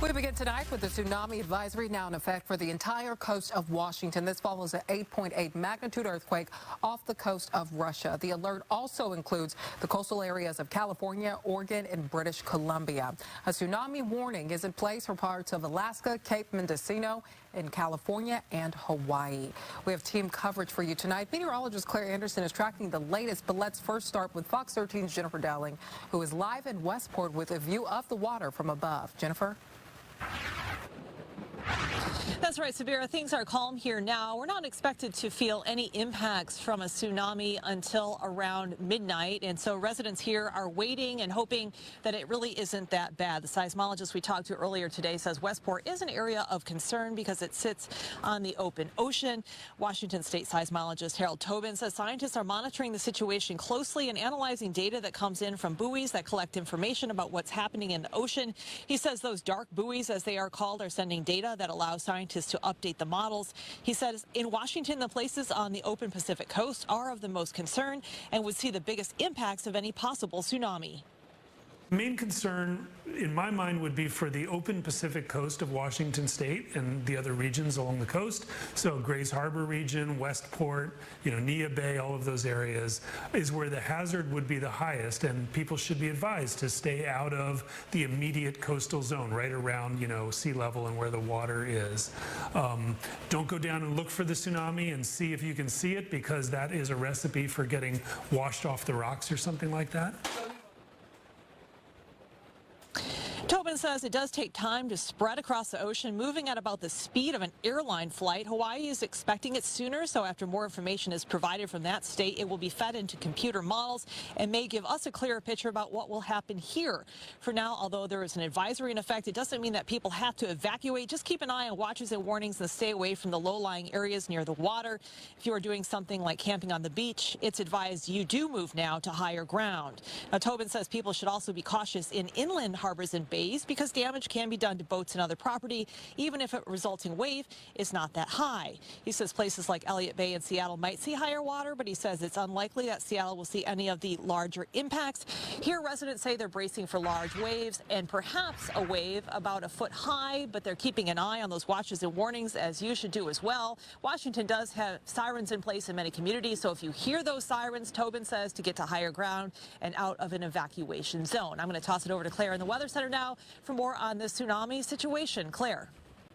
We begin tonight with the Tsunami Advisory now in effect for the entire coast of Washington. This follows an 8.8 magnitude earthquake off the coast of Russia. The alert also includes the coastal areas of California, Oregon, and British Columbia. A tsunami warning is in place for parts of Alaska, Cape Mendocino, in California, and Hawaii. We have team coverage for you tonight. Meteorologist Claire Anderson is tracking the latest, but let's first start with Fox 13's Jennifer Dowling, who is live in Westport with a view of the water from above. Jennifer? That's right, Sabira. Things are calm here now. We're not expected to feel any impacts from a tsunami until around midnight. And so residents here are waiting and hoping that it really isn't that bad. The seismologist we talked to earlier today says Westport is an area of concern because it sits on the open ocean. Washington State seismologist Harold Tobin says scientists are monitoring the situation closely and analyzing data that comes in from buoys that collect information about what's happening in the ocean. He says those dark buoys, as they are called, are sending data that allows scientists to update the models. He says in Washington, the places on the open Pacific coast are of the most concern and would see the biggest impacts of any possible tsunami. Main concern in my mind would be for the open Pacific coast of Washington State and the other regions along the coast. So Grays Harbor region, Westport, Nia Bay, all of those areas is where the hazard would be the highest, and people should be advised to stay out of the immediate coastal zone right around sea level and where the water is. Don't go down and look for the tsunami and see if you can see it, because that is a recipe for getting washed off the rocks or something like that. Tobin says it does take time to spread across the ocean, moving at about the speed of an airline flight. Hawaii is expecting it sooner, so after more information is provided from that state, it will be fed into computer models and may give us a clearer picture about what will happen here. For now, although there is an advisory in effect, it doesn't mean that people have to evacuate. Just keep an eye on watches and warnings and stay away from the low-lying areas near the water. If you are doing something like camping on the beach, it's advised you do move now to higher ground. Now, Tobin says people should also be cautious in inland harbors and bays, because damage can be done to boats and other property, even if a resulting wave is not that high. He says places like Elliott Bay and Seattle might see higher water, but he says it's unlikely that Seattle will see any of the larger impacts. Here, residents say they're bracing for large waves and perhaps a wave about a foot high, but they're keeping an eye on those watches and warnings, as you should do as well. Washington does have sirens in place in many communities, so if you hear those sirens, Tobin says to get to higher ground and out of an evacuation zone. I'm going to toss it over to Claire in the Weather Center now for more on this tsunami situation. Claire.